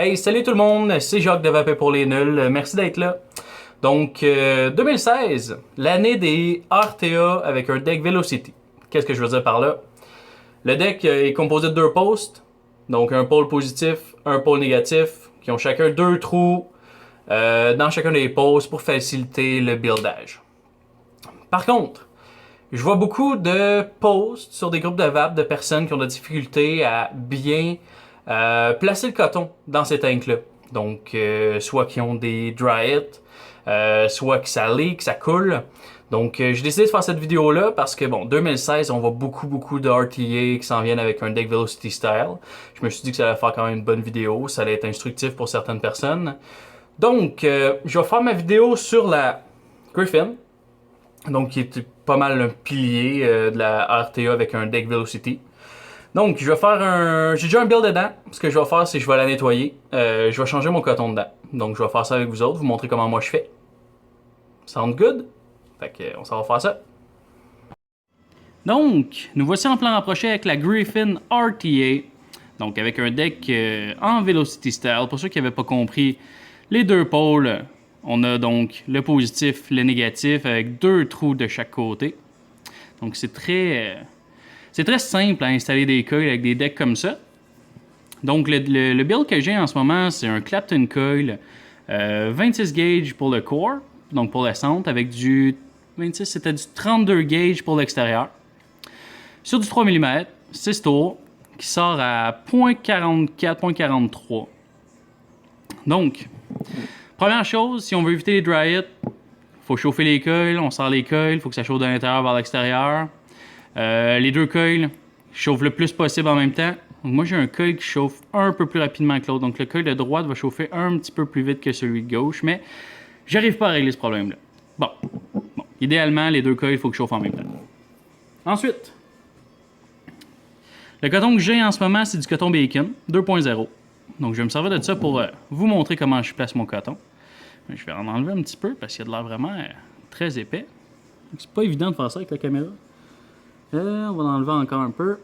Hey, salut tout le monde, c'est Jacques de Vapeur pour les nuls. Merci d'être là. Donc, 2016, l'année des RTA avec un deck Velocity. Qu'est-ce que je veux dire par là? Le deck est composé de deux postes, donc un pôle positif, un pôle négatif, qui ont chacun deux trous dans chacun des postes pour faciliter le buildage. Par contre, je vois beaucoup de posts sur des groupes de vape de personnes qui ont de la difficulté à bien placer le coton dans ces tanks-là. Donc, soit qui ont des dry hits, soit que ça leak, ça coule. Donc, j'ai décidé de faire cette vidéo-là parce que, bon, 2016, on voit beaucoup de RTA qui s'en viennent avec un deck Velocity Style. Je me suis dit que ça allait faire quand même une bonne vidéo, ça allait être instructif pour certaines personnes. Donc, je vais faire ma vidéo sur la Griffin, donc qui est pas mal un pilier de la RTA avec un deck Velocity. Donc, je vais faire un... J'ai déjà un build dedans. Ce que je vais faire, c'est que je vais la nettoyer. Je vais changer mon coton dedans. Donc, je vais faire ça avec vous autres, vous montrer comment moi je fais. Sound good? Fait que, on s'en va faire ça. Donc, nous voici en plan rapproché avec la Griffin RTA. Donc, avec un deck en Velocity Style. Pour ceux qui n'avaient pas compris, les deux pôles, on a donc le positif, le négatif, avec deux trous de chaque côté. Donc, c'est très simple à installer des coils avec des decks comme ça. Donc, le build que j'ai en ce moment, c'est un Clapton Coil 26 gauge pour le core, donc pour le centre, avec du 26, c'était du 32 gauge pour l'extérieur. Sur du 3 mm, 6 tours, qui sort à 0.44, 0.43. Donc, première chose, si on veut éviter les dry hits, il faut chauffer les coils, on sort les coils, il faut que ça chauffe de l'intérieur vers l'extérieur. Les deux coils chauffent le plus possible en même temps. Donc moi, j'ai un coil qui chauffe un peu plus rapidement que l'autre. Donc le coil de droite va chauffer un petit peu plus vite que celui de gauche, mais j'arrive pas à régler ce problème-là. Bon, idéalement, les deux coils, il faut qu'ils chauffent en même temps. Ensuite, le coton que j'ai en ce moment, c'est du coton bacon 2.0. Donc je vais me servir de ça pour vous montrer comment je place mon coton. Je vais en enlever un petit peu parce qu'il y a de l'air vraiment très épais. C'est pas évident de faire ça avec la caméra. On va en enlever encore un peu.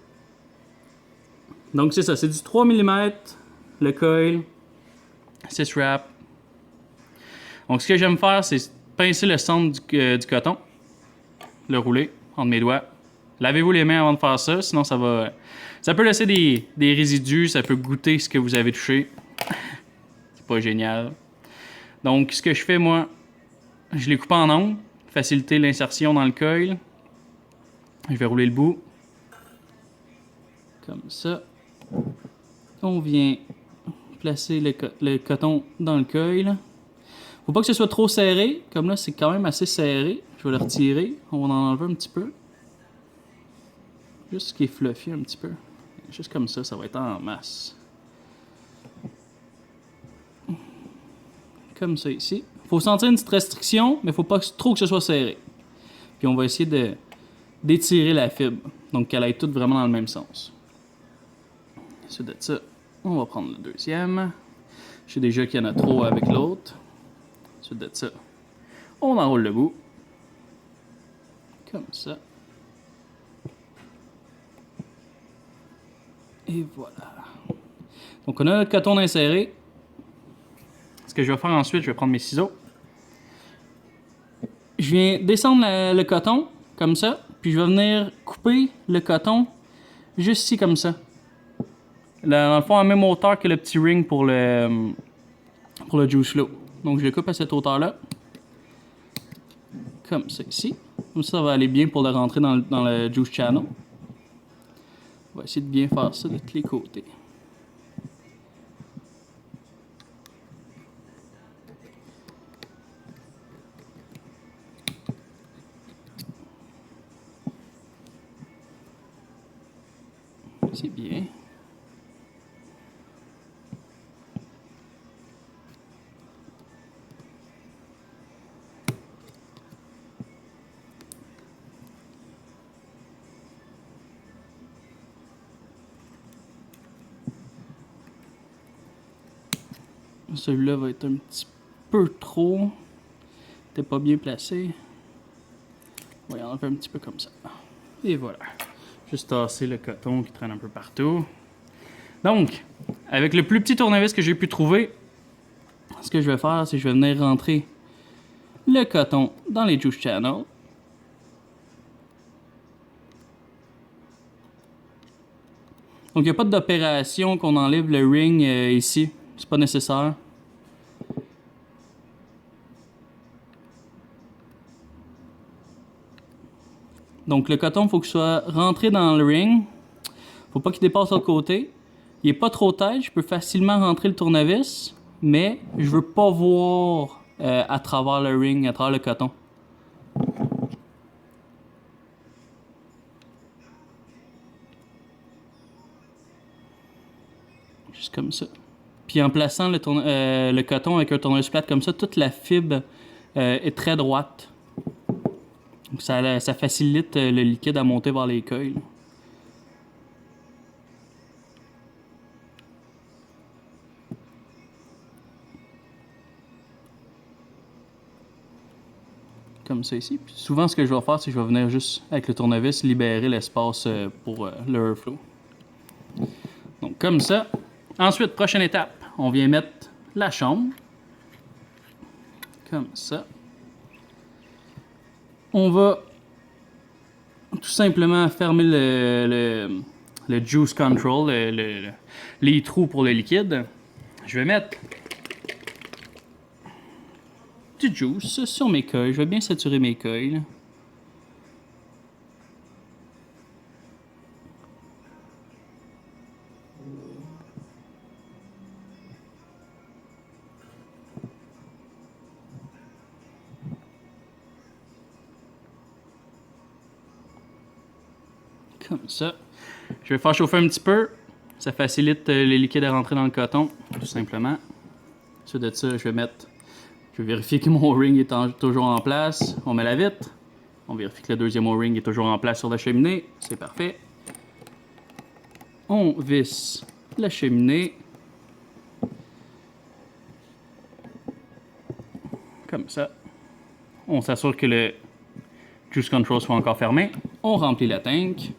Donc c'est ça, c'est du 3 mm, le coil, 6 wraps. Donc ce que j'aime faire, c'est pincer le centre du coton, le rouler entre mes doigts. Lavez-vous les mains avant de faire ça, sinon ça peut laisser des résidus, ça peut goûter ce que vous avez touché. C'est pas génial. Donc ce que je fais moi, je les coupe en ondes, faciliter l'insertion dans le coil. Je vais rouler le bout. Comme ça. On vient placer le coton dans le coil. Faut pas que ce soit trop serré. Comme là, c'est quand même assez serré. Je vais le retirer. On va en enlever un petit peu. Juste ce qui est fluffy un petit peu. Juste comme ça va être en masse. Comme ça ici. Faut sentir une petite restriction, mais faut pas trop que ce soit serré. Puis on va essayer d'étirer la fibre. Donc qu'elle aille toute vraiment dans le même sens. Ensuite de ça, on va prendre le deuxième. Je sais déjà qu'il y en a trop avec l'autre. Ensuite de ça, on enroule le bout. Comme ça. Et voilà. Donc on a notre coton inséré. Ce que je vais faire ensuite, je vais prendre mes ciseaux. Je viens descendre le coton, comme ça. Puis je vais venir couper le coton juste ici, comme ça. Dans le fond, à la même hauteur que le petit ring pour le juice flow. Donc je le coupe à cette hauteur-là. Comme ça ici. Comme ça va aller bien pour le rentrer dans le juice channel. On va essayer de bien faire ça de tous les côtés. C'est bien. Celui-là va être un petit peu trop. T'es pas bien placé. On va y enlever un petit peu comme ça. Et voilà. Juste tasser le coton qui traîne un peu partout. Donc, avec le plus petit tournevis que j'ai pu trouver, ce que je vais faire, c'est que je vais venir rentrer le coton dans les juice channels. Donc, il n'y a pas d'opération qu'on enlève le ring ici. C'est pas nécessaire. Donc, le coton, il faut qu'il soit rentré dans le ring. Faut pas qu'il dépasse l'autre côté. Il est pas trop tête. Je peux facilement rentrer le tournevis. Mais je veux pas voir à travers le ring, à travers le coton. Juste comme ça. Puis en plaçant le coton avec un tournevis plate comme ça, toute la fibre est très droite. Donc ça facilite le liquide à monter vers les coils. Comme ça ici. Puis souvent, ce que je vais faire, c'est que je vais venir juste avec le tournevis libérer l'espace pour le airflow. Donc comme ça. Ensuite, prochaine étape, on vient mettre la chambre. Comme ça. On va tout simplement fermer le juice control, les trous pour le liquide. Je vais mettre du juice sur mes coils. Je vais bien saturer mes coils. Comme ça. Je vais faire chauffer un petit peu. Ça facilite les liquides à rentrer dans le coton, tout simplement. Ensuite de ça, je vais vérifier que mon O-ring est toujours en place. On met la vitre. On vérifie que le deuxième O-ring est toujours en place sur la cheminée. C'est parfait. On visse la cheminée. Comme ça. On s'assure que le juice control soit encore fermé. On remplit la tank.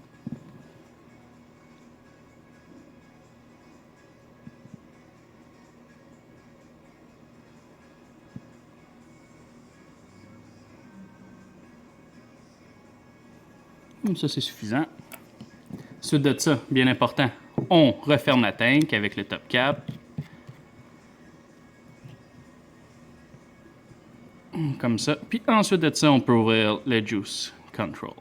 Ça, c'est suffisant. Suite de ça, bien important, on referme la tank avec le top cap. Comme ça. Puis ensuite de ça, on peut ouvrir le juice control.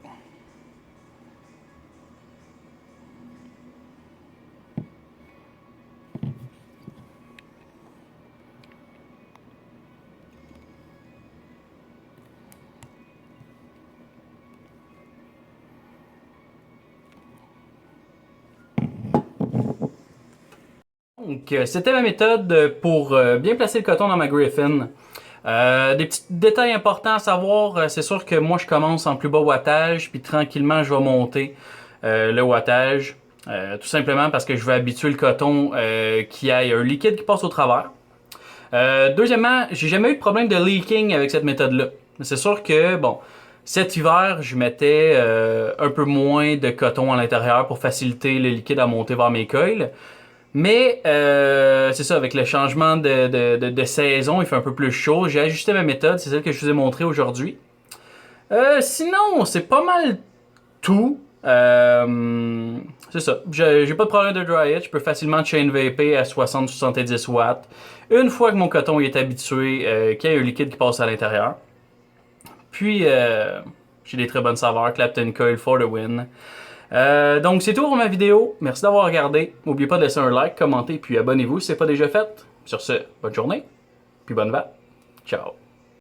Donc, c'était ma méthode pour bien placer le coton dans ma Griffin. Des petits détails importants à savoir, c'est sûr que moi je commence en plus bas wattage, puis tranquillement je vais monter le wattage. Tout simplement parce que je veux habituer le coton qui ait un liquide qui passe au travers. Deuxièmement, j'ai jamais eu de problème de leaking avec cette méthode-là. C'est sûr que, bon, cet hiver, je mettais un peu moins de coton à l'intérieur pour faciliter le liquide à monter vers mes coils. Mais c'est ça, avec le changement de saison, il fait un peu plus chaud. J'ai ajusté ma méthode, c'est celle que je vous ai montrée aujourd'hui. Sinon, c'est pas mal tout. C'est ça, j'ai pas de problème de dry it. Je peux facilement chain vaper à 60-70 watts. Une fois que mon coton est habitué, qu'il y a un liquide qui passe à l'intérieur. Puis, j'ai des très bonnes saveurs. Clapton Coil for the win. Donc c'est tout pour ma vidéo. Merci d'avoir regardé. N'oubliez pas de laisser un like, commenter, puis abonnez-vous si ce n'est pas déjà fait. Sur ce, bonne journée, puis bonne vague. Ciao.